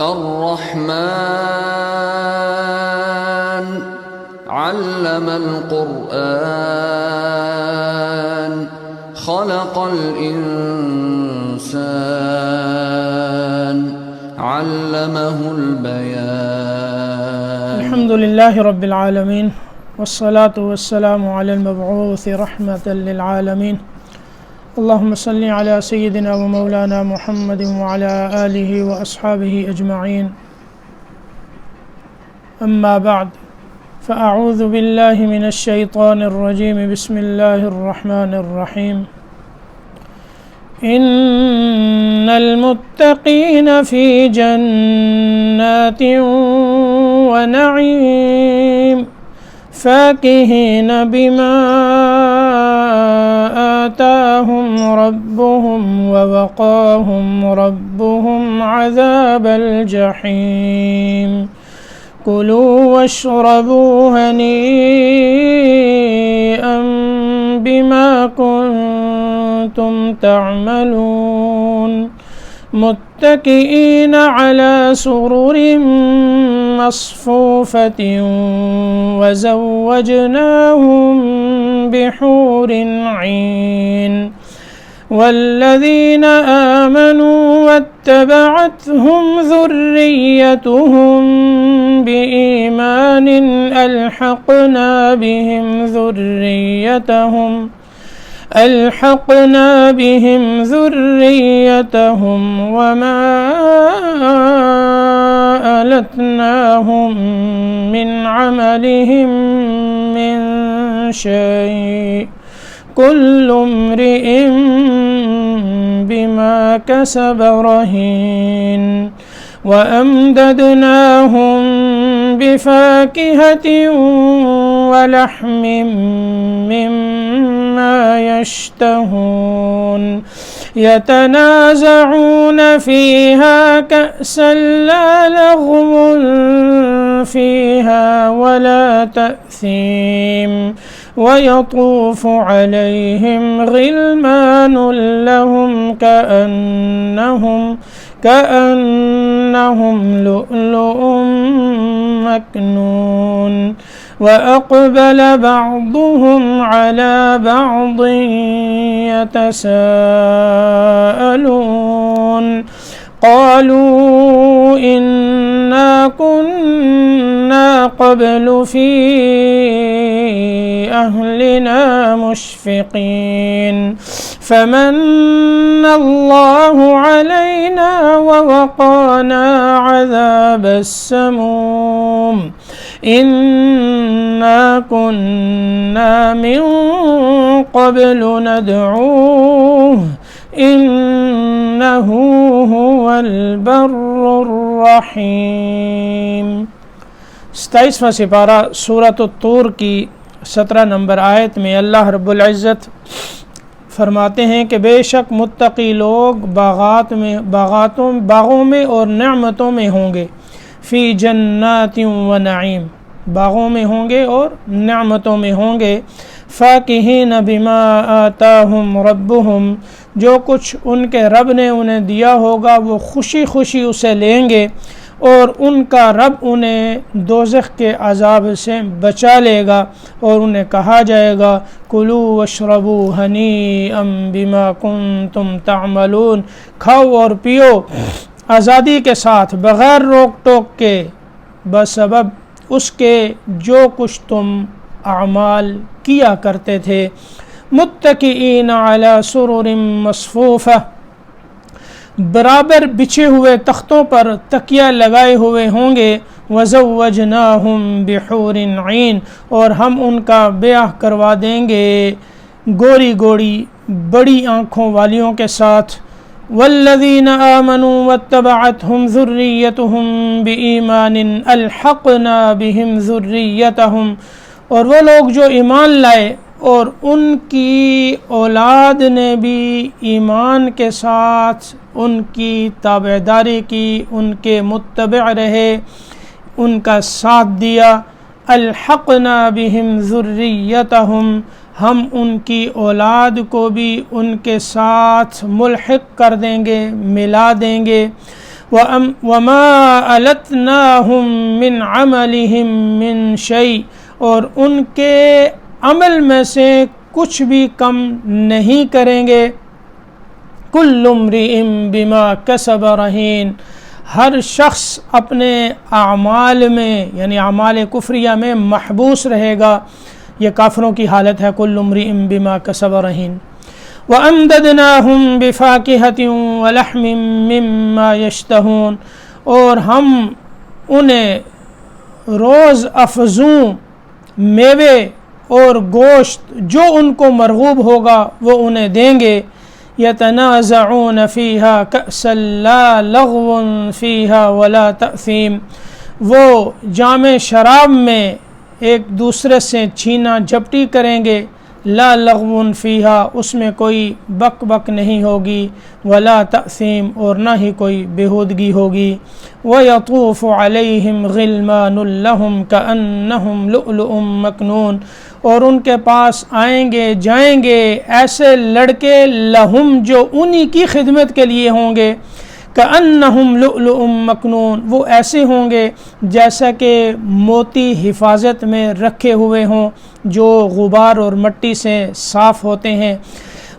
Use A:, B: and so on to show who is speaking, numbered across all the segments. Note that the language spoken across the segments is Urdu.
A: الرحمن علم القرآن خلق الإنسان علمه البيان.
B: الحمد لله رب العالمين والصلاة والسلام على المبعوث رحمة للعالمين. اللهم صل على سيدنا ومولانا محمد وعلى آله وأصحابه أجمعين. أما بعد فأعوذ بالله من الشيطان الرجيم. بسم الله الرحمن الرحيم. إن المتقين في جنات ونعيم فاكهين بما آتاهم ربهم ووقاهم ربهم عذاب الجحيم. كلوا واشربوا هنيئا بما كنتم تعملون متكئين على سرر مصفوفة وزوجناهم بحور عين. والذين آمنوا واتبعتهم ذريتهم بإيمان ألحقنا بهم ذريتهم وما ألتناهم من عملهم من شيء كل امرئ بما كسب رهين. وأمددناهم بفاكهة ولحم مما يشتهون يتنازعون فيها كأسا لا لغو فيها ولا تأثيم ويطوف عليهم غلمان لهم كأنهم لؤلؤ مكنون. وأقبل بعضهم على بعض يتساءلون قالوا إنا كنا قبل في أهلنا مشفقين فمن الله علينا ووقانا عذاب السموم. إنا كنا من قبل ندعوه إنه هو البر الرحیم. 27واں سپارہ سورۃ الطور کی 17 نمبر آیت میں اللہ رب العزت فرماتے ہیں کہ بے شک متقی لوگ باغوں میں اور نعمتوں میں ہوں گے. فی جنات و نعیم، باغوں میں ہوں گے اور نعمتوں میں ہوں گے. فاکہین بما آتاہم ربہم، جو کچھ ان کے رب نے انہیں دیا ہوگا وہ خوشی خوشی اسے لیں گے، اور ان کا رب انہیں دوزخ کے عذاب سے بچا لے گا، اور انہیں کہا جائے گا کلوا واشربوا ہنیئا بما کنتم تعملون، کھاؤ اور پیو آزادی کے ساتھ بغیر روک ٹوک کے بسبب اس کے جو کچھ تم اعمال کیا کرتے تھے. متکئین علی سرر مصفوفہ، برابر بچھے ہوئے تختوں پر تکیہ لگائے ہوئے ہوں گے. وزوجناہم بحور عین، اور ہم ان کا بیاہ کروا دیں گے گوری گوری بڑی آنکھوں والیوں کے ساتھ. والذین آمنوا واتبعتهم ذریتهم بإیمان الحقنا بهم ذریتهم، اور وہ لوگ جو ایمان لائے اور ان کی اولاد نے بھی ایمان کے ساتھ ان کی تابعداری کی، ان کے متبع رہے، ان کا ساتھ دیا. الحقنا بهم ذریتهم، ہم ان کی اولاد کو بھی ان کے ساتھ ملحق کر دیں گے، ملا دیں گے. وما ألتناهم من عملهم من شيء، اور ان کے عمل میں سے کچھ بھی کم نہیں کریں گے. کل امرئ بما کسب رہین، ہر شخص اپنے اعمال میں یعنی اعمال کفریہ میں محبوس رہے گا. یہ کافروں کی حالت ہے. کل امرئ بما کسب رہین. وَأَمْدَدْنَاهُمْ بِفَاكِهَةٍ وَلَحْمٍ مِّمَّا يَشْتَهُونَ، اور ہم انہیں روز افزوں میوے اور گوشت جو ان کو مرغوب ہوگا وہ انہیں دیں گے. يَتَنَازَعُونَ فِيهَا كَأْسًا لَا لَغْوٌ فِيهَا وَلَا تَأْثِيمٌ، وہ جام شراب میں ایک دوسرے سے چھینا جھپٹی کریں گے. لا لغو فیہا، اس میں کوئی بک بک نہیں ہوگی. ولا تأثیم، اور نہ ہی کوئی بےہودگی ہوگی. وَيَطُوفُ عَلَيْهِمْ غِلْمَانٌ لَهُمْ كَأَنَّهُمْ لُؤْلُؤٌ مَّكْنُونٌ، اور ان کے پاس آئیں گے جائیں گے ایسے لڑکے لہم جو انہی کی خدمت کے لیے ہوں گے. کأنہم لؤلؤ مکنون، وہ ایسے ہوں گے جیسا کہ موتی حفاظت میں رکھے ہوئے ہوں جو غبار اور مٹی سے صاف ہوتے ہیں.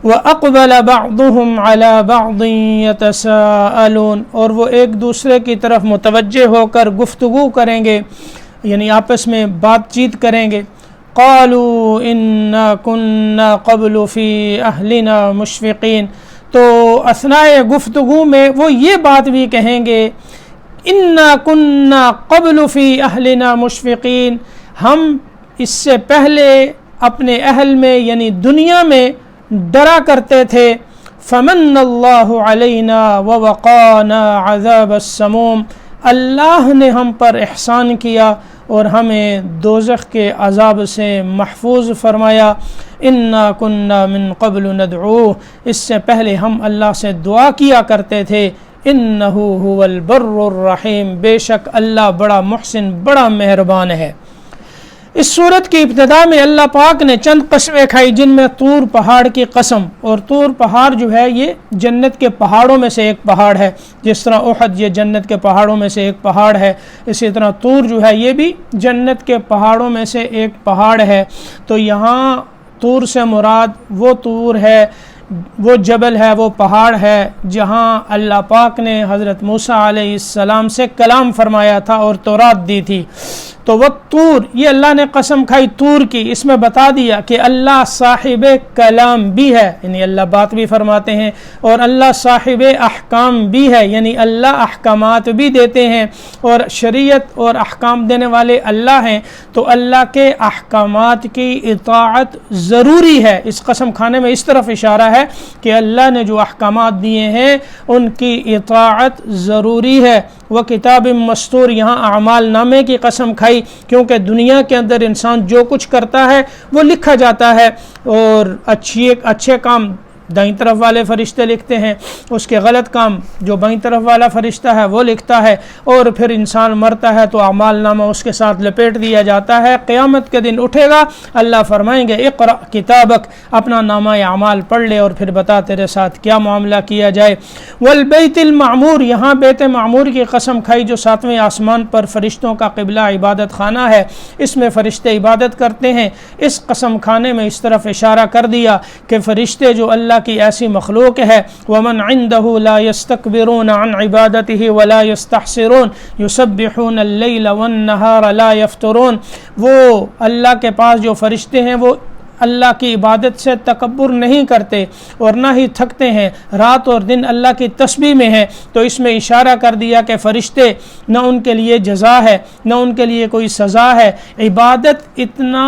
B: وَأَقْبَلَ بَعْضُهُمْ عَلَى بَعْضٍ يَتَسَاءَلُونَ، اور وہ ایک دوسرے کی طرف متوجہ ہو کر گفتگو کریں گے یعنی آپس میں بات چیت کریں گے. قَالُوا إِنَّا كُنَّا قَبْلُ فِي أَهْلِنَا مُشْفِقِينَ، تو اثناء گفتگو میں وہ یہ بات بھی کہیں گے اِنَّا كُنَّا قَبْلُ فِي أَهْلِنَا مُشْفِقِينَ، ہم اس سے پہلے اپنے اہل میں یعنی دنیا میں ڈرا کرتے تھے. فَمَنَّ اللَّهُ عَلَيْنَا وَوَقَانَا عَذَابَ السَّمُومِ، اللہ نے ہم پر احسان کیا اور ہمیں دوزخ کے عذاب سے محفوظ فرمایا. اِنَّا كُنَّا مِن قَبْلُ نَدْعُوهُ، اس سے پہلے ہم اللہ سے دعا کیا کرتے تھے. إِنَّهُ هُوَ الْبَرُّ الرَّحِيمُ، بے شک اللہ بڑا محسن بڑا مہربان ہے. اس صورت کی ابتدا میں اللہ پاک نے چند قسمیں کھائی جن میں طور پہاڑ کی قسم، اور طور پہاڑ جو ہے یہ جنت کے پہاڑوں میں سے ایک پہاڑ ہے. جس طرح احد یہ جنت کے پہاڑوں میں سے ایک پہاڑ ہے، اسی طرح طور جو ہے یہ بھی جنت کے پہاڑوں میں سے ایک پہاڑ ہے. تو یہاں طور سے مراد وہ طور ہے، وہ جبل ہے، وہ پہاڑ ہے جہاں اللہ پاک نے حضرت موسیٰ علیہ السلام سے کلام فرمایا تھا اور تورات دی تھی. تو وہ طور، یہ اللہ نے قسم کھائی طور کی. اس میں بتا دیا کہ اللہ صاحب کلام بھی ہے یعنی اللہ بات بھی فرماتے ہیں، اور اللہ صاحب احکام بھی ہے یعنی اللہ احکامات بھی دیتے ہیں، اور شریعت اور احکام دینے والے اللہ ہیں. تو اللہ کے احکامات کی اطاعت ضروری ہے. اس قسم کھانے میں اس طرف اشارہ ہے کہ اللہ نے جو احکامات دیے ہیں ان کی اطاعت ضروری ہے. وہ کتاب مستور، یہاں اعمال نامے کی قسم کھائی کیونکہ دنیا کے اندر انسان جو کچھ کرتا ہے وہ لکھا جاتا ہے، اور اچھے کام دائیں طرف والے فرشتے لکھتے ہیں، اس کے غلط کام جو بائیں طرف والا فرشتہ ہے وہ لکھتا ہے، اور پھر انسان مرتا ہے تو اعمال نامہ اس کے ساتھ لپیٹ دیا جاتا ہے. قیامت کے دن اٹھے گا، اللہ فرمائیں گے اقرأ کتابک، اپنا نامہ اعمال پڑھ لے اور پھر بتا تیرے ساتھ کیا معاملہ کیا جائے. والبیت المعمور، یہاں بیت معمور کی قسم کھائی جو 7ویں آسمان پر فرشتوں کا قبلہ عبادت خانہ ہے، اس میں فرشتے عبادت کرتے ہیں. اس قسم کھانے میں اس طرف اشارہ کر دیا کہ فرشتے جو اللہ کی ایسی مخلوق ہے. ومن عنده لا يستكبرون عن عبادته ولا يستحسرون يسبحون الليل والنهار لا يفترون، وہ اللہ کے پاس جو فرشتے ہیں وہ اللہ کی عبادت سے تکبر نہیں کرتے اور نہ ہی تھکتے ہیں، رات اور دن اللہ کی تسبیح میں ہیں. تو اس میں اشارہ کر دیا کہ فرشتے نہ ان کے لیے جزا ہے نہ ان کے لیے کوئی سزا ہے. عبادت اتنا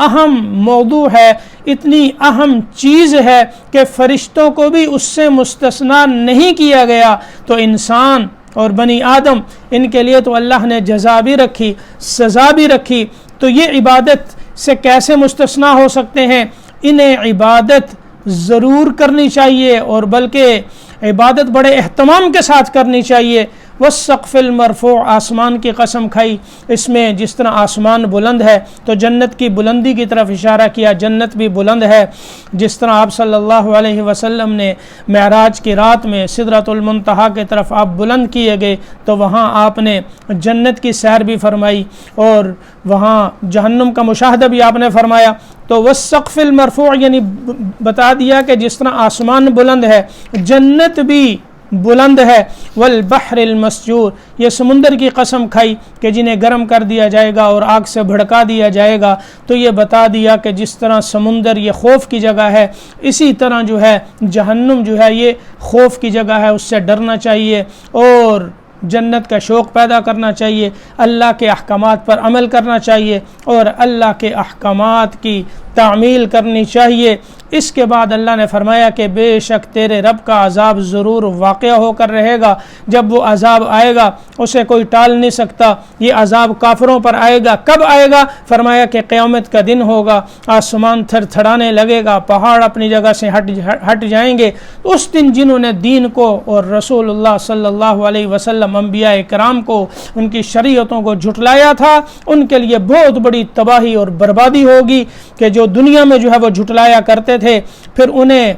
B: اہم موضوع ہے، اتنی اہم چیز ہے کہ فرشتوں کو بھی اس سے مستثنا نہیں کیا گیا. تو انسان اور بنی آدم ان کے لیے تو اللہ نے جزا بھی رکھی، سزا بھی رکھی. تو یہ عبادت سے کیسے مستثنا ہو سکتے ہیں؟ انہیں عبادت ضرور کرنی چاہیے، اور بلکہ عبادت بڑے اہتمام کے ساتھ کرنی چاہیے. والسقف المرفوع، آسمان کی قسم کھائی، اس میں جس طرح آسمان بلند ہے تو جنت کی بلندی کی طرف اشارہ کیا، جنت بھی بلند ہے، جس طرح آپ صلی اللہ علیہ وسلم نے معراج کی رات میں سدرۃ المنتہا کی طرف آپ بلند کیے گئے تو وہاں آپ نے جنت کی سیر بھی فرمائی اور وہاں جہنم کا مشاہدہ بھی آپ نے فرمایا۔ تو والسقف المرفوع یعنی بتا دیا کہ جس طرح آسمان بلند ہے جنت بھی بلند ہے۔ والبحر المسجور، یہ سمندر کی قسم کھائی کہ جنہیں گرم کر دیا جائے گا اور آگ سے بھڑکا دیا جائے گا، تو یہ بتا دیا کہ جس طرح سمندر یہ خوف کی جگہ ہے، اسی طرح جو ہے جہنم جو ہے یہ خوف کی جگہ ہے، اس سے ڈرنا چاہیے اور جنت کا شوق پیدا کرنا چاہیے، اللہ کے احکامات پر عمل کرنا چاہیے اور اللہ کے احکامات کی تعمیل کرنی چاہیے۔ اس کے بعد اللہ نے فرمایا کہ بے شک تیرے رب کا عذاب ضرور واقع ہو کر رہے گا، جب وہ عذاب آئے گا اسے کوئی ٹال نہیں سکتا۔ یہ عذاب کافروں پر آئے گا، کب آئے گا؟ فرمایا کہ قیامت کا دن ہوگا، آسمان تھر تھڑانے لگے گا، پہاڑ اپنی جگہ سے ہٹ جائیں گے۔ اس دن جنہوں نے دین کو اور رسول اللہ صلی اللہ علیہ وسلم، انبیاء کرام کو، ان کی شریعتوں کو جھٹلایا تھا، ان کے لیے بہت بڑی تباہی اور بربادی ہوگی کہ جو دنیا میں جو ہے وہ جھٹلایا کرتے تھے، پھر انہیں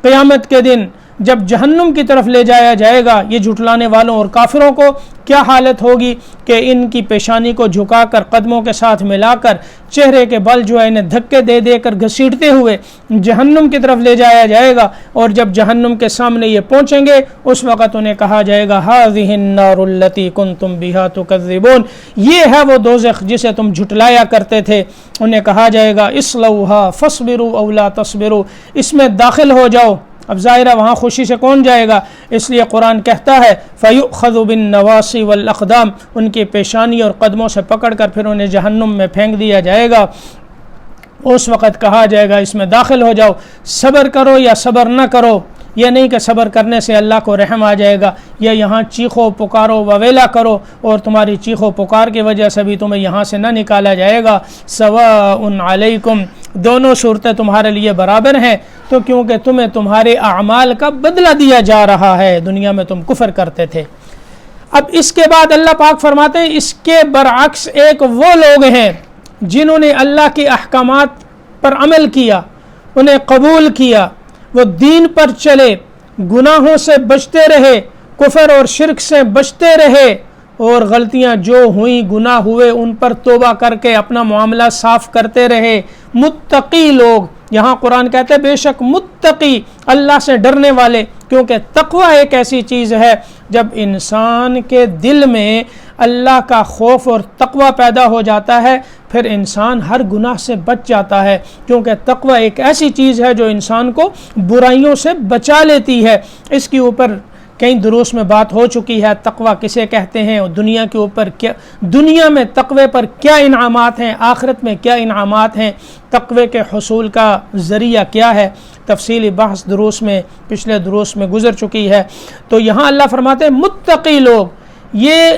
B: قیامت کے دن جب جہنم کی طرف لے جایا جائے گا، یہ جھٹلانے والوں اور کافروں کو کیا حالت ہوگی کہ ان کی پیشانی کو جھکا کر قدموں کے ساتھ ملا کر چہرے کے بل جو ہے انہیں دھکے دے دے کر گھسیٹتے ہوئے جہنم کی طرف لے جایا جائے گا، اور جب جہنم کے سامنے یہ پہنچیں گے اس وقت انہیں کہا جائے گا هذه النار التي كنتم بها تكذبون، یہ ہے وہ دوزخ جسے تم جھٹلایا کرتے تھے۔ انہیں کہا جائے گا اصلوها فاصبروا او لا تصبروا، اس میں داخل ہو جاؤ۔ اب ظاہر ہے وہاں خوشی سے کون جائے گا، اس لیے قرآن کہتا ہے فَيُؤْخَذُ بِالنَّوَاصِي وَالْأَقْدَامِ، ان کی پیشانی اور قدموں سے پکڑ کر پھر انہیں جہنم میں پھینک دیا جائے گا۔ اس وقت کہا جائے گا اس میں داخل ہو جاؤ، صبر کرو یا صبر نہ کرو، یہ نہیں کہ صبر کرنے سے اللہ کو رحم آ جائے گا، یا یہاں چیخو پکارو وویلا کرو اور تمہاری چیخو پکار کی وجہ سے بھی تمہیں یہاں سے نہ نکالا جائے گا۔ سواء علیکم، دونوں صورتیں تمہارے لیے برابر ہیں، تو کیونکہ تمہیں تمہارے اعمال کا بدلہ دیا جا رہا ہے، دنیا میں تم کفر کرتے تھے۔ اب اس کے بعد اللہ پاک فرماتے ہیں اس کے برعکس ایک وہ لوگ ہیں جنہوں نے اللہ کے احکامات پر عمل کیا، انہیں قبول کیا، وہ دین پر چلے، گناہوں سے بچتے رہے، کفر اور شرک سے بچتے رہے، اور غلطیاں جو ہوئیں، گناہ ہوئے، ان پر توبہ کر کے اپنا معاملہ صاف کرتے رہے۔ متقی لوگ، یہاں قرآن کہتے ہیں بے شک متقی، اللہ سے ڈرنے والے، کیونکہ تقوی ایک ایسی چیز ہے جب انسان کے دل میں اللہ کا خوف اور تقوی پیدا ہو جاتا ہے پھر انسان ہر گناہ سے بچ جاتا ہے، کیونکہ تقوی ایک ایسی چیز ہے جو انسان کو برائیوں سے بچا لیتی ہے۔ اس کے اوپر کئی دروس میں بات ہو چکی ہے، تقوی کسے کہتے ہیں اور دنیا کے اوپر کیا، دنیا میں تقوی پر کیا انعامات ہیں، آخرت میں کیا انعامات ہیں، تقوی کے حصول کا ذریعہ کیا ہے، تفصیلی بحث دروس میں پچھلے دروس میں گزر چکی ہے۔ تو یہاں اللہ فرماتے ہیں متقی لوگ یہ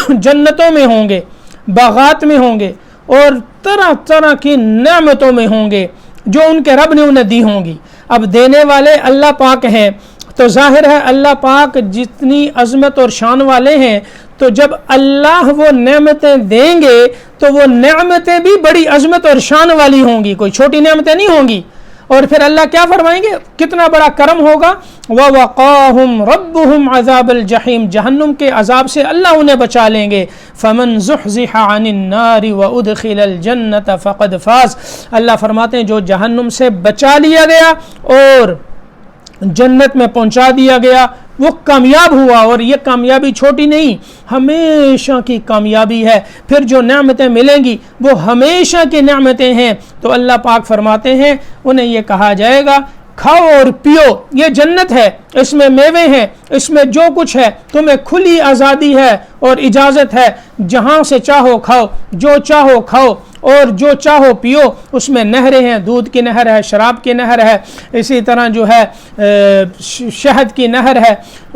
B: جنتوں میں ہوں گے، باغات میں ہوں گے اور طرح طرح کی نعمتوں میں ہوں گے جو ان کے رب نے انہیں دی ہوں گی۔ اب دینے والے اللہ پاک ہیں، تو ظاہر ہے اللہ پاک جتنی عظمت اور شان والے ہیں، تو جب اللہ وہ نعمتیں دیں گے تو وہ نعمتیں بھی بڑی عظمت اور شان والی ہوں گی، کوئی چھوٹی نعمتیں نہیں ہوں گی۔ اور پھر اللہ کیا فرمائیں گے، کتنا بڑا کرم ہوگا، وَوَقَاهُمْ رَبُّهُمْ عَذَابَ الْجَحِيمِ، جہنم کے عذاب سے اللہ انہیں بچا لیں گے۔ فَمَنْ زُحْزِحَ عَنِ النَّارِ وَأُدْخِلَ الْجَنَّةَ فَقَدْ فَازَ، اللہ فرماتے ہیں جو جہنم سے بچا لیا گیا اور جنت میں پہنچا دیا گیا وہ کامیاب ہوا، اور یہ کامیابی چھوٹی نہیں، ہمیشہ کی کامیابی ہے۔ پھر جو نعمتیں ملیں گی وہ ہمیشہ کی نعمتیں ہیں۔ تو اللہ پاک فرماتے ہیں انہیں یہ کہا جائے گا کھاؤ اور پیو، یہ جنت ہے، اس میں میوے ہیں، اس میں جو کچھ ہے، تمہیں کھلی آزادی ہے اور اجازت ہے، جہاں سے چاہو کھاؤ، جو چاہو کھاؤ، اور جو چاہو پیو، اس میں نہریں ہیں، دودھ کی نہر ہے، شراب کی نہر ہے، اسی طرح جو ہے شہد کی نہر ہے،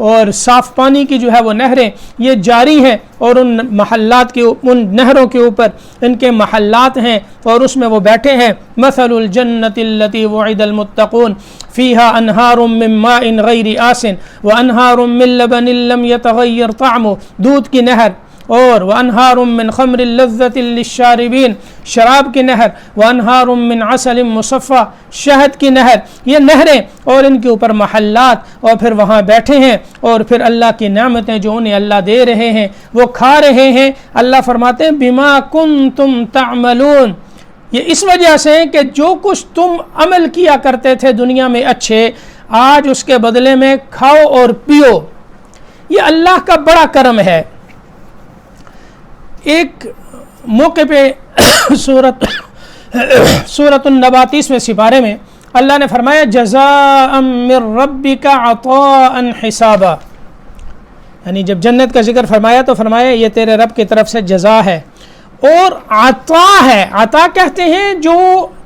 B: اور صاف پانی کی جو ہے وہ نہریں یہ جاری ہیں، اور ان محلات کے ان نہروں کے اوپر ان کے محلات ہیں اور اس میں وہ بیٹھے ہیں۔ مثل الجنت التي وعد المتقون فيها انہار من ماء غیر آسن وانہار من لبن لم يتغیر طعمه، دودھ کی نہر، اور وانہار من خمر لذة للشاربین، شراب کی نہر، وانہار من عسل مصفى، شہد کی نہر، یہ نہریں اور ان کے اوپر محلات، اور پھر وہاں بیٹھے ہیں اور پھر اللہ کی نعمتیں جو انہیں اللہ دے رہے ہیں وہ کھا رہے ہیں۔ اللہ فرماتے ہیں بما کنتم تعملون، یہ اس وجہ سے کہ جو کچھ تم عمل کیا کرتے تھے دنیا میں اچھے، آج اس کے بدلے میں کھاؤ اور پیو۔ یہ اللہ کا بڑا کرم ہے۔ ایک موقع پہ سورۃ النبا 30ویں سپارے میں اللہ نے فرمایا جزاء من ربک عطاء حسابا، یعنی جب جنت کا ذکر فرمایا تو فرمایا یہ تیرے رب کی طرف سے جزا ہے اور عطا ہے۔ عطا کہتے ہیں جو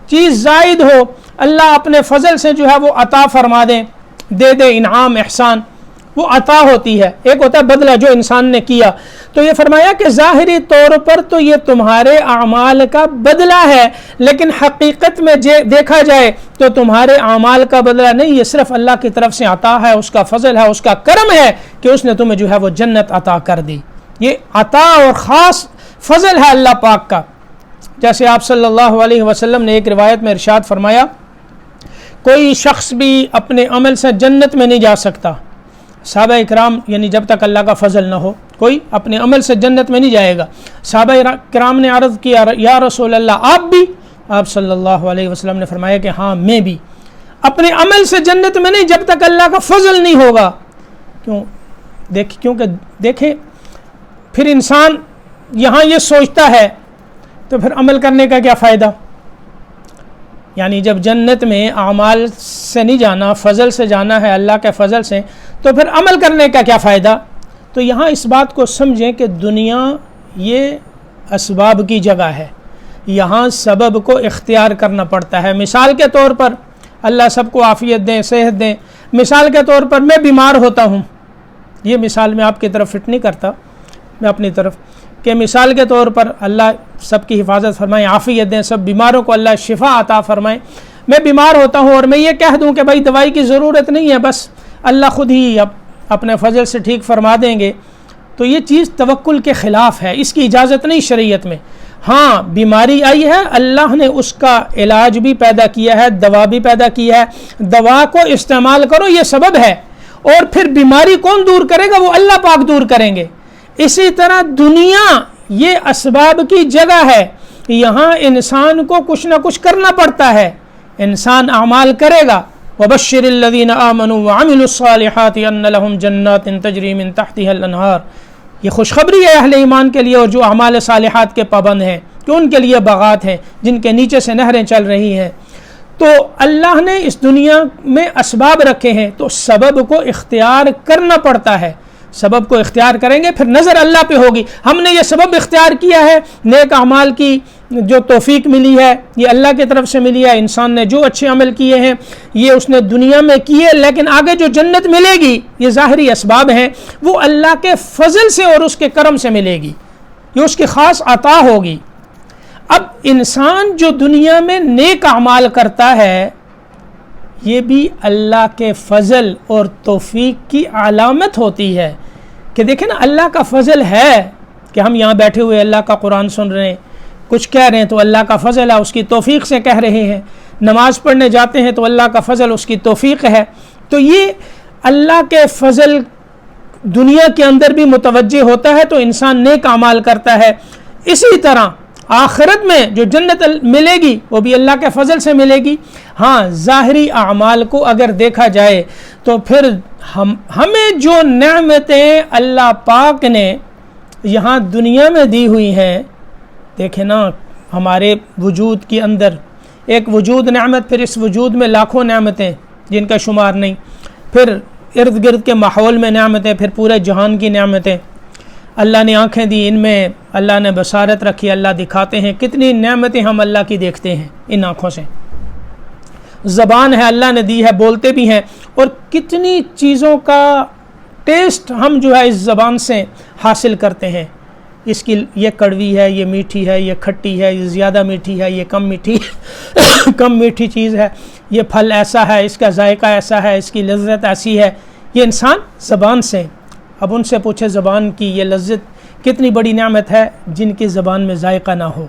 B: چیز زائد ہو، اللہ اپنے فضل سے جو ہے وہ عطا فرما دے، دے دے، انعام احسان، وہ عطا ہوتی ہے۔ ایک ہوتا ہے بدلہ جو انسان نے کیا، تو یہ فرمایا کہ ظاہری طور پر تو یہ تمہارے اعمال کا بدلہ ہے، لیکن حقیقت میں دیکھا جائے تو تمہارے اعمال کا بدلہ نہیں، یہ صرف اللہ کی طرف سے عطا ہے، اس کا فضل ہے، اس کا کرم ہے کہ اس نے تمہیں جو ہے وہ جنت عطا کر دی۔ یہ عطا اور خاص فضل ہے اللہ پاک کا۔ جیسے آپ صلی اللہ علیہ وسلم نے ایک روایت میں ارشاد فرمایا کوئی شخص بھی اپنے عمل سے جنت میں نہیں جا سکتا، صحابہ کرام یعنی جب تک اللہ کا فضل نہ ہو کوئی اپنے عمل سے جنت میں نہیں جائے گا۔ صحابہ کرام نے عرض کیا یا رسول اللہ آپ بھی؟ آپ صلی اللہ علیہ وسلم نے فرمایا کہ ہاں میں بھی۔ اپنے عمل سے جنت میں نہیں جب تک اللہ کا فضل نہیں ہوگا۔ کیونکہ دیکھیں پھر انسان یہاں یہ سوچتا ہے تو پھر عمل کرنے کا کیا فائدہ؟ یعنی جب جنت میں اعمال سے نہیں جانا، فضل سے جانا ہے، اللہ کے فضل سے، تو پھر عمل کرنے کا کیا فائدہ؟ تو یہاں اس بات کو سمجھیں کہ دنیا یہ اسباب کی جگہ ہے، یہاں سبب کو اختیار کرنا پڑتا ہے۔ مثال کے طور پر اللہ سب کو عافیت دیں، صحت دیں، مثال کے طور پر میں بیمار ہوتا ہوں، یہ مثال میں آپ کی طرف فٹ نہیں کرتا، میں اپنی طرف، کہ مثال کے طور پر اللہ سب کی حفاظت فرمائیں، عافیت دیں، سب بیماروں کو اللہ شفا عطا فرمائیں۔ میں بیمار ہوتا ہوں اور میں یہ کہہ دوں کہ بھائی دوائی کی ضرورت نہیں ہے، بس اللہ خود ہی اپنے فضل سے ٹھیک فرما دیں گے، تو یہ چیز توکل کے خلاف ہے، اس کی اجازت نہیں شریعت میں۔ ہاں بیماری آئی ہے، اللہ نے اس کا علاج بھی پیدا کیا ہے، دوا بھی پیدا کی ہے، دوا کو استعمال کرو، یہ سبب ہے، اور پھر بیماری کون دور کرے گا؟ وہ اللہ پاک دور کریں گے۔ اسی طرح دنیا یہ اسباب کی جگہ ہے، یہاں انسان کو کچھ نہ کچھ کرنا پڑتا ہے، انسان اعمال کرے گا۔ وَبَشِّرِ الَّذِينَ آمَنُوا وَعَمِلُوا الصَّالِحَاتِ أَنَّ لَهُمْ جَنَّاتٍ تَجْرِي مِن تَحْتِهَا الْأَنْهَارُ، یہ خوشخبری ہے اہل ایمان کے لیے اور جو اعمال صالحات کے پابند ہیں کہ ان کے لیے باغات ہیں جن کے نیچے سے نہریں چل رہی ہیں۔ تو اللہ نے اس دنیا میں اسباب رکھے ہیں، تو سبب کو اختیار کرنا پڑتا ہے، سبب کو اختیار کریں گے پھر نظر اللہ پہ ہوگی۔ ہم نے یہ سبب اختیار کیا ہے، نیک اعمال کی جو توفیق ملی ہے یہ اللہ کی طرف سے ملی ہے، انسان نے جو اچھے عمل کیے ہیں یہ اس نے دنیا میں کیے، لیکن آگے جو جنت ملے گی یہ ظاہری اسباب ہیں، وہ اللہ کے فضل سے اور اس کے کرم سے ملے گی، یہ اس کی خاص عطا ہوگی۔ اب انسان جو دنیا میں نیک اعمال کرتا ہے یہ بھی اللہ کے فضل اور توفیق کی علامت ہوتی ہے کہ دیکھیں نا اللہ کا فضل ہے کہ ہم یہاں بیٹھے ہوئے اللہ کا قرآن سن رہے ہیں، کچھ کہہ رہے ہیں تو اللہ کا فضل ہے، اس کی توفیق سے کہہ رہے ہیں، نماز پڑھنے جاتے ہیں تو اللہ کا فضل، اس کی توفیق ہے۔ تو یہ اللہ کے فضل دنیا کے اندر بھی متوجہ ہوتا ہے تو انسان نیک اعمال کرتا ہے۔ اسی طرح آخرت میں جو جنت ملے گی وہ بھی اللہ کے فضل سے ملے گی۔ ہاں ظاہری اعمال کو اگر دیکھا جائے تو پھر ہمیں جو نعمتیں اللہ پاک نے یہاں دنیا میں دی ہوئی ہیں، دیکھیں نا ہمارے وجود کے اندر ایک وجود نعمت، پھر اس وجود میں لاکھوں نعمتیں جن کا شمار نہیں، پھر ارد گرد کے ماحول میں نعمتیں، پھر پورے جہان کی نعمتیں۔ اللہ نے آنکھیں دی، ان میں اللہ نے بصارت رکھی، اللہ دکھاتے ہیں، کتنی نعمتیں ہم اللہ کی دیکھتے ہیں ان آنکھوں سے۔ زبان ہے اللہ نے دی ہے، بولتے بھی ہیں، اور کتنی چیزوں کا ٹیسٹ ہم جو ہے اس زبان سے حاصل کرتے ہیں۔ اس کی یہ کڑوی ہے، یہ میٹھی ہے، یہ کھٹی ہے، یہ زیادہ میٹھی ہے، یہ کم میٹھی کم میٹھی چیز ہے، یہ پھل ایسا ہے، اس کا ذائقہ ایسا ہے، اس کی لذت ایسی ہے۔ یہ انسان زبان سے، اب ان سے پوچھے زبان کی یہ لذت کتنی بڑی نعمت ہے جن کی زبان میں ذائقہ نہ ہو۔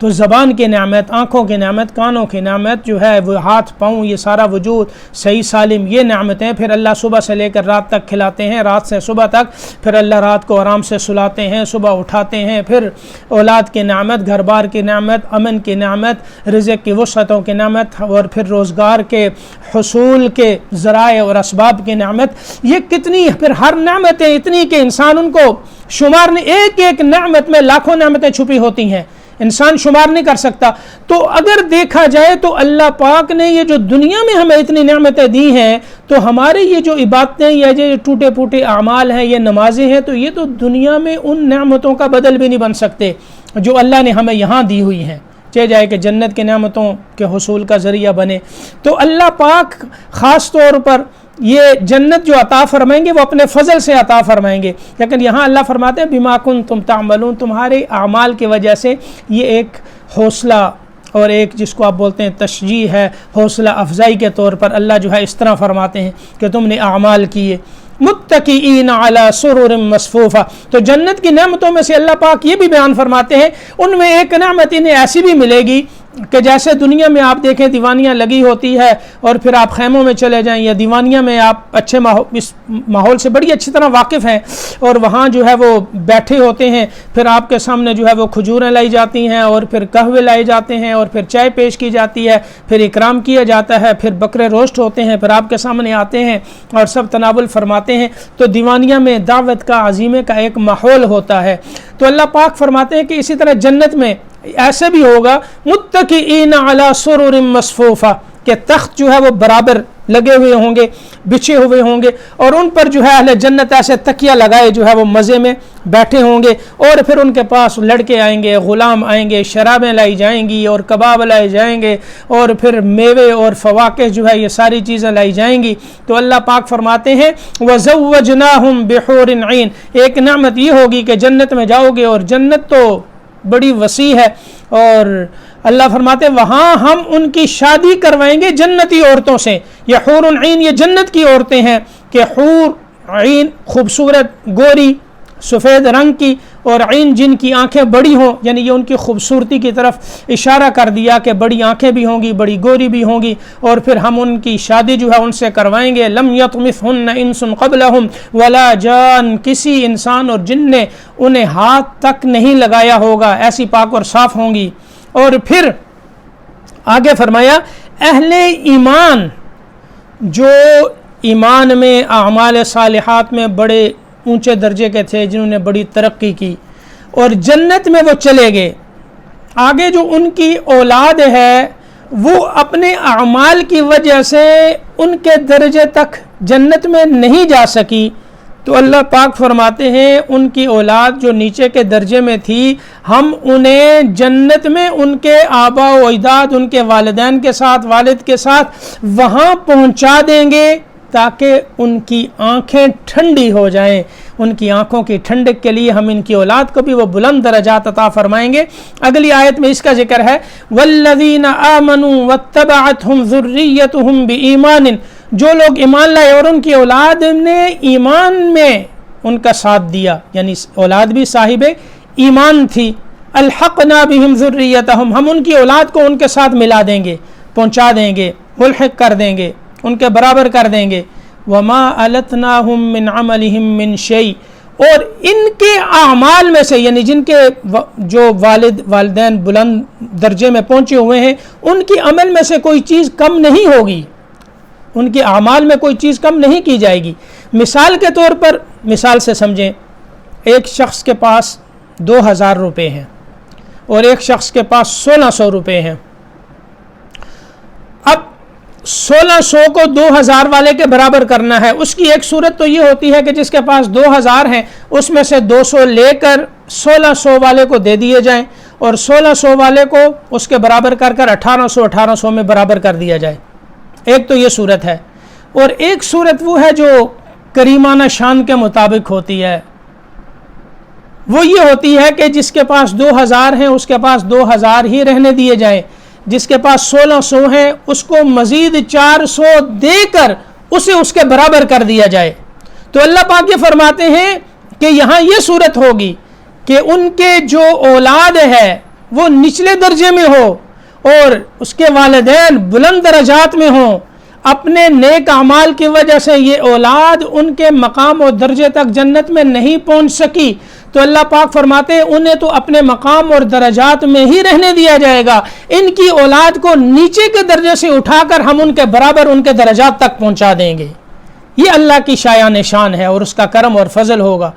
B: تو زبان کی نعمت، آنکھوں کی نعمت، کانوں کی نعمت جو ہے، وہ ہاتھ پاؤں، یہ سارا وجود صحیح سالم، یہ نعمتیں پھر اللہ صبح سے لے کر رات تک کھلاتے ہیں، رات سے صبح تک، پھر اللہ رات کو آرام سے سلاتے ہیں، صبح اٹھاتے ہیں، پھر اولاد کی نعمت، گھر بار کی نعمت، امن کی نعمت، رزق کی وسعتوں کی نعمت، اور پھر روزگار کے حصول کے ذرائع اور اسباب کی نعمت۔ یہ کتنی، پھر ہر نعمتیں اتنی کہ انسان ان کو شمار نہیں، ایک ایک نعمت میں لاکھوں نعمتیں چھپی ہوتی ہیں، انسان شمار نہیں کر سکتا۔ تو اگر دیکھا جائے تو اللہ پاک نے یہ جو دنیا میں ہمیں اتنی نعمتیں دی ہیں، تو ہمارے یہ جو عبادتیں یا جو ٹوٹے پھوٹے اعمال ہیں، یہ نمازیں ہیں، تو یہ تو دنیا میں ان نعمتوں کا بدل بھی نہیں بن سکتے جو اللہ نے ہمیں یہاں دی ہوئی ہیں، چاہے جائے کہ جنت کے نعمتوں کے حصول کا ذریعہ بنے۔ تو اللہ پاک خاص طور پر یہ جنت جو عطا فرمائیں گے وہ اپنے فضل سے عطا فرمائیں گے، لیکن یہاں اللہ فرماتے ہیں بما کنتم تعملون، تمہارے اعمال کی وجہ سے یہ ایک حوصلہ اور ایک جس کو آپ بولتے ہیں تشجیع ہے، حوصلہ افزائی کے طور پر اللہ جو ہے اس طرح فرماتے ہیں کہ تم نے اعمال کیے۔ متکئین علی سرر مصفوفہ، تو جنت کی نعمتوں میں سے اللہ پاک یہ بھی بیان فرماتے ہیں، ان میں ایک نعمت انہیں ایسی بھی ملے گی کہ جیسے دنیا میں آپ دیکھیں دیوانیاں لگی ہوتی ہے، اور پھر آپ خیموں میں چلے جائیں یا دیوانیاں میں آپ اچھے اس ماحول سے بڑی اچھی طرح واقف ہیں، اور وہاں جو ہے وہ بیٹھے ہوتے ہیں، پھر آپ کے سامنے جو ہے وہ کھجوریں لائی جاتی ہیں، اور پھر قہوے لائے جاتے ہیں، اور پھر چائے پیش کی جاتی ہے، پھر اکرام کیا جاتا ہے، پھر بکرے روسٹ ہوتے ہیں، پھر آپ کے سامنے آتے ہیں اور سب تناول فرماتے ہیں۔ تو دیوانیاں میں دعوت کا، عزیمے کا ایک ماحول ہوتا ہے۔ تو اللہ پاک فرماتے ہیں کہ اسی طرح جنت میں ایسے بھی ہوگا، متکئین علی سرر مصفوفہ، کہ تخت جو ہے وہ برابر لگے ہوئے ہوں گے، بچھے ہوئے ہوں گے، اور ان پر جو ہے اہل جنت ایسے تکیہ لگائے جو ہے وہ مزے میں بیٹھے ہوں گے، اور پھر ان کے پاس لڑکے آئیں گے، غلام آئیں گے، شرابیں لائی جائیں گی اور کباب لائے جائیں گے، اور پھر میوے اور فواکہ جو ہے یہ ساری چیزیں لائی جائیں گی۔ تو اللہ پاک فرماتے ہیں وَزَوَّجْنَاهُمْ بِحُورٍ عِينٍ، ایک نعمت یہ ہوگی کہ جنت میں جاؤ گے، اور جنت تو بڑی وسیع ہے، اور اللہ فرماتے ہیں وہاں ہم ان کی شادی کروائیں گے جنتی عورتوں سے۔ یہ حور عین یہ جنت کی عورتیں ہیں کہ حور عین خوبصورت، گوری، سفید رنگ کی، اور عین جن کی آنکھیں بڑی ہوں، یعنی یہ ان کی خوبصورتی کی طرف اشارہ کر دیا کہ بڑی آنکھیں بھی ہوں گی، بڑی گوری بھی ہوں گی، اور پھر ہم ان کی شادی جو ہے ان سے کروائیں گے۔ لم یطمثہن انس قبلہم ولا جان، کسی انسان اور جن نے انہیں ہاتھ تک نہیں لگایا ہوگا، ایسی پاک اور صاف ہوں گی۔ اور پھر آگے فرمایا اہل ایمان جو ایمان میں، اعمال صالحات میں بڑے اونچے درجے کے تھے، جنہوں نے بڑی ترقی کی اور جنت میں وہ چلے گئے، آگے جو ان کی اولاد ہے وہ اپنے اعمال کی وجہ سے ان کے درجے تک جنت میں نہیں جا سکی، تو اللہ پاک فرماتے ہیں ان کی اولاد جو نیچے کے درجے میں تھی، ہم انہیں جنت میں ان کے آبا و اجداد، ان کے والدین کے ساتھ، والد کے ساتھ وہاں پہنچا دیں گے تاکہ ان کی آنکھیں ٹھنڈی ہو جائیں۔ ان کی آنکھوں کی ٹھنڈک کے لیے ہم ان کی اولاد کو بھی وہ بلند درجات عطا فرمائیں گے۔ اگلی آیت میں اس کا ذکر ہے والذین آمنوا واتبعتهم ذریتهم بایمان، جو لوگ ایمان لائے اور ان کی اولاد نے ایمان میں ان کا ساتھ دیا، یعنی اولاد بھی صاحب ایمان تھی، الحقنا بهم ذریتهم، ہم ان کی اولاد کو ان کے ساتھ ملا دیں گے، پہنچا دیں گے، ملحق کر دیں گے، ان کے برابر کر دیں گے۔ وما التناهم من عملهم من شيء، اور ان کے اعمال میں سے، یعنی جن کے جو والدین بلند درجے میں پہنچے ہوئے ہیں، ان کی عمل میں سے کوئی چیز کم نہیں ہوگی، ان کے اعمال میں کوئی چیز کم نہیں کی جائے گی۔ مثال کے طور پر، مثال سے سمجھیں، ایک شخص کے پاس 2000 روپے ہیں اور ایک شخص کے پاس 1600 روپے ہیں۔ اب 1600 کو 2000 والے کے برابر کرنا ہے، اس کی ایک صورت تو یہ ہوتی ہے کہ جس کے پاس 2000 ہیں اس میں سے 200 لے کر 1600 والے کو دے دیے جائیں اور 1600 والے کو اس کے برابر کر کر 1800 میں برابر کر دیا جائے. ایک تو یہ صورت ہے. اور ایک صورت وہ ہے جو کریمانہ شان کے مطابق ہوتی ہے، وہ یہ ہوتی ہے کہ جس کے پاس 2000 ہیں اس کے پاس 2000 ہی رہنے دیے جائیں، جس کے پاس 1600 ہیں اس کو مزید 400 دے کر اسے اس کے برابر کر دیا جائے. تو اللہ پاک یہ فرماتے ہیں کہ یہاں یہ صورت ہوگی کہ ان کے جو اولاد ہے وہ نچلے درجے میں ہو اور اس کے والدین بلند درجات میں ہوں. اپنے نیک اعمال کی وجہ سے یہ اولاد ان کے مقام اور درجے تک جنت میں نہیں پہنچ سکی تو اللہ پاک فرماتے ہیں انہیں تو اپنے مقام اور درجات میں ہی رہنے دیا جائے گا. ان کی اولاد کو نیچے کے درجے سے اٹھا کر ہم ان کے برابر ان کے درجات تک پہنچا دیں گے. یہ اللہ کی شایان شان ہے اور اس کا کرم اور فضل ہوگا.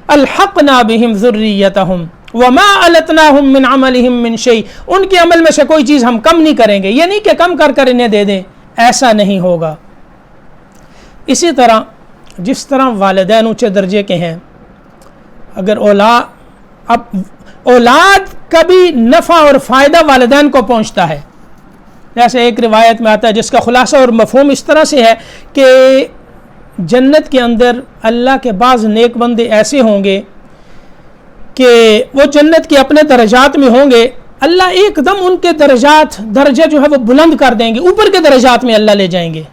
B: الحقنا بہم ذریتہم وما التناہم من عملہم من شیء. ان کے عمل میں سے کوئی چیز ہم کم نہیں کریں گے، یہ نہیں کہ کم کر کر انہیں دے دیں، ایسا نہیں ہوگا. اسی طرح جس طرح والدین اونچے درجے کے ہیں، اگر اولاد کا بھی نفع اور فائدہ والدین کو پہنچتا ہے. جیسے ایک روایت میں آتا ہے جس کا خلاصہ اور مفہوم اس طرح سے ہے کہ جنت کے اندر اللہ کے بعض نیک بندے ایسے ہوں گے کہ وہ جنت کے اپنے درجات میں ہوں گے، اللہ ایک دم ان کے درجے جو ہے وہ بلند کر دیں گے، اوپر کے درجات میں اللہ لے جائیں گے.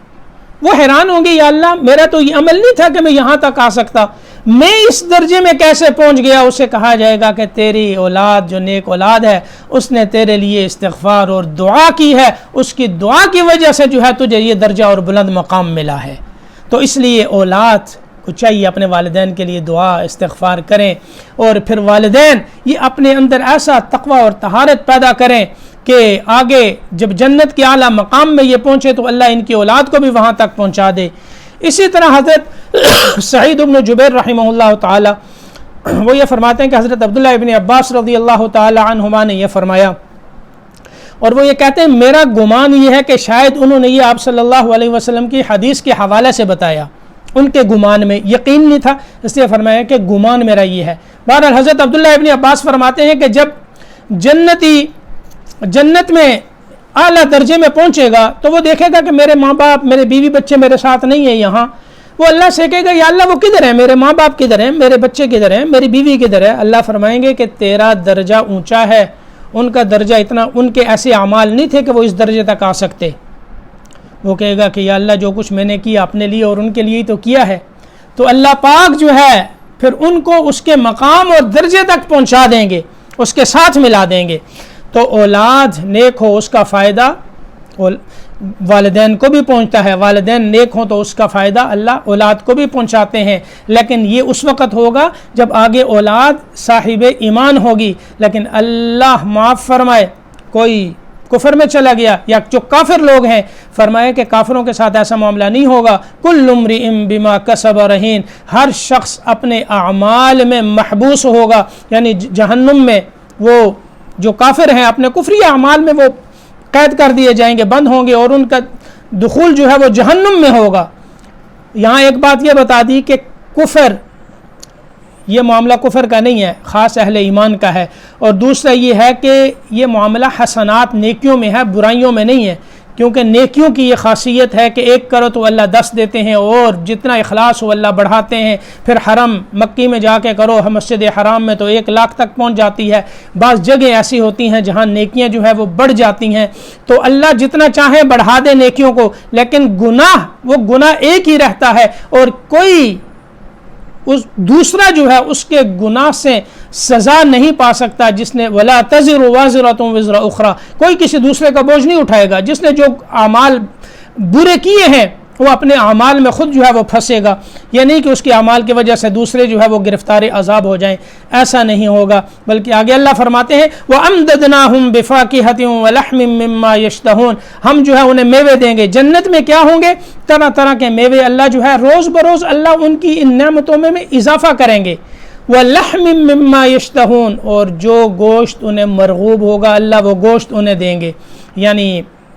B: وہ حیران ہوں گے یا اللہ میرا تو یہ عمل نہیں تھا کہ میں یہاں تک آ سکتا، میں اس درجے میں کیسے پہنچ گیا. اسے کہا جائے گا کہ تیری اولاد جو نیک اولاد ہے اس نے تیرے لیے استغفار اور دعا کی ہے، اس کی دعا کی وجہ سے جو ہے تجھے یہ درجہ اور بلند مقام ملا ہے. تو اس لیے اولاد کو چاہیے اپنے والدین کے لیے دعا استغفار کریں اور پھر والدین یہ اپنے اندر ایسا تقوی اور طہارت پیدا کریں کہ آگے جب جنت کے اعلیٰ مقام میں یہ پہنچے تو اللہ ان کی اولاد کو بھی وہاں تک پہنچا دے. اسی طرح حضرت سعید بن جبیر رحمہ اللہ تعالی وہ یہ فرماتے ہیں کہ حضرت عبداللہ ابن عباس رضی اللہ تعالی عنہما نے یہ فرمایا اور وہ یہ کہتے ہیں میرا گمان یہ ہے کہ شاید انہوں نے یہ آپ صلی اللہ علیہ وسلم کی حدیث کے حوالے سے بتایا، ان کے گمان میں یقین نہیں تھا اس لیے فرمایا کہ گمان میرا یہ ہے. بہرحال حضرت عبداللہ ابن عباس فرماتے ہیں کہ جب جنت میں اعلیٰ درجے میں پہنچے گا تو وہ دیکھے گا کہ میرے ماں باپ میرے بیوی بچے میرے ساتھ نہیں ہیں یہاں. وہ اللہ سے کہے گا یا اللہ وہ کدھر ہیں، میرے ماں باپ کدھر ہیں، میرے بچے کدھر ہیں، میری بیوی کدھر ہے. اللہ فرمائیں گے کہ تیرا درجہ اونچا ہے، ان کا درجہ اتنا، ان کے ایسے اعمال نہیں تھے کہ وہ اس درجے تک آ سکتے. وہ کہے گا کہ یا اللہ جو کچھ میں نے کیا اپنے لیے اور ان کے لیے تو کیا ہے. تو اللہ پاک جو ہے پھر ان کو اس کے مقام اور درجے تک پہنچا دیں گے، اس کے ساتھ ملا دیں گے. تو اولاد نیک ہو اس کا فائدہ والدین کو بھی پہنچتا ہے، والدین نیک ہوں تو اس کا فائدہ اللہ اولاد کو بھی پہنچاتے ہیں. لیکن یہ اس وقت ہوگا جب آگے اولاد صاحب ایمان ہوگی. لیکن اللہ معاف فرمائے کوئی کفر میں چلا گیا یا جو کافر لوگ ہیں، فرمایا کہ کافروں کے ساتھ ایسا معاملہ نہیں ہوگا. کل امرئ بما کسب رہین، ہر شخص اپنے اعمال میں محبوس ہوگا، یعنی جہنم میں وہ جو کافر ہیں اپنے کفری اعمال میں وہ قید کر دیے جائیں گے، بند ہوں گے اور ان کا دخول جو ہے وہ جہنم میں ہوگا. یہاں ایک بات یہ بتا دی کہ کفر، یہ معاملہ کفر کا نہیں ہے، خاص اہل ایمان کا ہے. اور دوسرا یہ ہے کہ یہ معاملہ حسنات نیکیوں میں ہے، برائیوں میں نہیں ہے. کیونکہ نیکیوں کی یہ خاصیت ہے کہ ایک کرو تو اللہ 10 دیتے ہیں اور جتنا اخلاص ہو اللہ بڑھاتے ہیں. پھر حرم مکی میں جا کے کرو، مسجد حرام میں تو 1 لاکھ تک پہنچ جاتی ہے. بعض جگہ ایسی ہوتی ہیں جہاں نیکیاں جو ہے وہ بڑھ جاتی ہیں. تو اللہ جتنا چاہے بڑھا دے نیکیوں کو، لیکن وہ گناہ ایک ہی رہتا ہے اور کوئی دوسرا جو ہے اس کے گناہ سے سزا نہیں پا سکتا. جس نے ولا تزر وازرۃ وزر اخرى، کوئی کسی دوسرے کا بوجھ نہیں اٹھائے گا. جس نے جو اعمال برے کیے ہیں وہ اپنے اعمال میں خود جو ہے وہ پھنسے گا. یہ نہیں کہ اس کے اعمال کی وجہ سے دوسرے جو ہے وہ گرفتار عذاب ہو جائیں، ایسا نہیں ہوگا. بلکہ آگے اللہ فرماتے ہیں وَأَمْدَدْنَاهُمْ بِفَاكِهَةٍ وَلَحْمٍ مِّمَّا يَشْتَهُونَ، ہم جو ہے انہیں میوے دیں گے. جنت میں کیا ہوں گے؟ طرح طرح کے میوے. اللہ جو ہے روز بروز اللہ ان کی ان نعمتوں میں اضافہ کریں گے. وَلَحْمٍ مِّمَّا يَشْتَهُونَ، اور جو گوشت انہیں مرغوب ہوگا اللہ وہ گوشت انہیں دیں گے. یعنی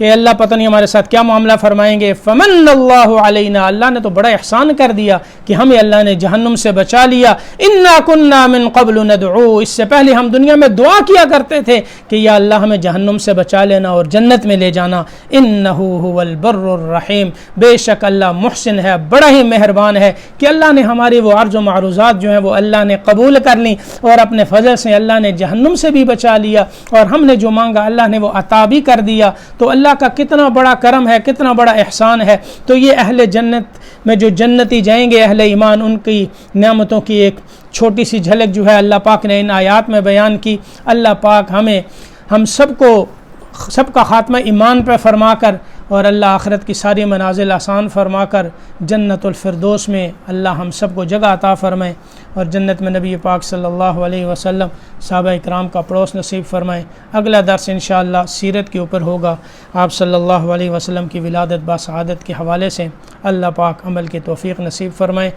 B: کہ اللہ پتہ نہیں ہمارے ساتھ کیا معاملہ فرمائیں گے. فمن اللہ علینا, اللہ نے تو بڑا احسان کر دیا کہ ہمیں اللہ نے جہنم سے بچا لیا. انا کننا من قبل ندعو, اس سے پہلے ہم دنیا میں دعا کیا کرتے تھے کہ یا اللہ ہمیں جہنم سے بچا لینا اور جنت میں لے جانا. انہ هو البر الرحیم, بے شک اللہ محسن ہے, بڑا ہی مہربان ہے کہ اللہ نے ہماری وہ عرض و معروضات جو ہیں وہ اللہ نے قبول کر لیں اور اپنے فضل سے اللہ نے جہنم سے بھی بچا لیا اور ہم نے جو مانگا اللہ نے وہ عطا بھی کر دیا. تو اللہ کا کتنا بڑا کرم ہے, کتنا بڑا احسان ہے. تو یہ اہل جنت میں جو جنتی جائیں گے اہل ایمان, ان کی نعمتوں کی ایک چھوٹی سی جھلک جو ہے اللہ پاک نے ان آیات میں بیان کی. اللہ پاک ہم سب کا خاتمہ ایمان پہ فرما کر اور اللہ آخرت کی ساری منازل آسان فرما کر جنت الفردوس میں اللہ ہم سب کو جگہ عطا فرمائے اور جنت میں نبی پاک صلی اللہ علیہ وسلم صحابہ اکرام کا پڑوس نصیب فرمائے. اگلا درس انشاءاللہ سیرت کے اوپر ہوگا. آپ صلی اللہ علیہ وسلم کی ولادت با سعادت کے حوالے سے اللہ پاک عمل کی توفیق نصیب فرمائے.